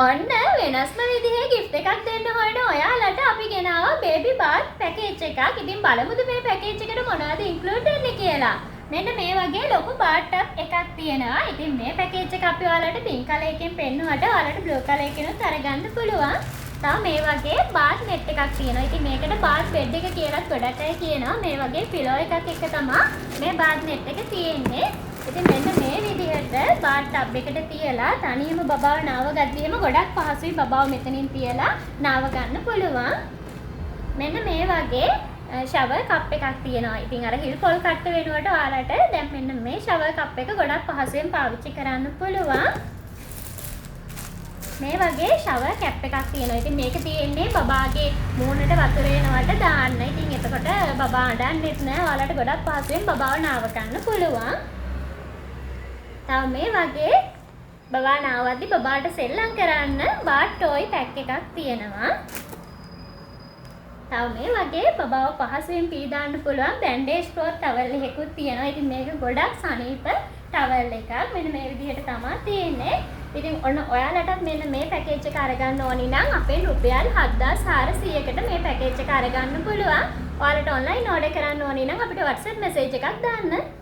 ඔන්න වෙනස්ම විදිහේ gift එකක් දෙන්න හොයන ඔයාලට අපි ගෙනාවා baby bath package එකක්. ඉතින් බලමුද මේ package එකට මොනවද include වෙන්නේ කියලා. මෙන්න මේ වගේ ලොකු bath tub එකක් තියෙනවා. ඉතින් මේ package එක අපි ඔයාලට pink color එකෙන් පෙන්නුවට ඔයාලට blue color එකෙනුත් අරගන්න පුළුවන්. තව මේ වගේ bath net එකක් තියෙනවා. ඉතින් මේකට bath bed එක කියලාත් ගොඩක් අය කියනවා. මේ වගේ pillow එකක් එක්ක තමයි මේ bath net එක තියෙන්නේ. ඉතින් මෙන්න මේ විදිහට bath tub එකට තියලා තනියම බබාව නාව ගද්දියම ගොඩක් පහසුයි බබාව මෙතනින් තියලා නාව ගන්න පුළුවන්. මෙන්න මේ වගේ shower cup එකක් තියෙනවා. ඉතින් අර හිල් පොල් කට්ට වෙනුවට ඔයාලට දැන් මෙන්න මේ shower cup එක ගොඩක් පහසුවෙන් පාවිච්චි කරන්න පුළුවන්. මේ වගේ shower cap එකක් තියෙනවා. ඉතින් මේක තියෙන්නේ බබාගේ මූණට වතුර එනවට දාන්න. ඉතින් එතකොට බබා අඬන්නෙත් නෑ. ඔයාලට ගොඩක් පහසුවෙන් බබාව නාව ගන්න පුළුවන්. තව මේ වගේ බබා නාවද්දි බබාට සෙල්ලම් කරන්න bath toy pack එකක් තියෙනවා. තව මේ වගේ බබාව පහසුවෙන් පී දාන්න පුළුවන් bandage cloth towel එකකුත් තියෙනවා. ඉතින් මේක ගොඩක් සනීප towel එකක්. මෙන්න මේ විදිහට තමයි තියෙන්නේ. ඉතින් ඔන්න ඔයාලටත් මෙන්න මේ පැකේජ් එක අරගන්න ඕනි නම් අපෙන් රුපියල් 7400කට මේ පැකේජ් එක අරගන්න පුළුවන්. ඔයාලට ඔන්ලයින් ඕඩර් කරන්න ඕනි නම් අපිට WhatsApp message එකක් දාන්න.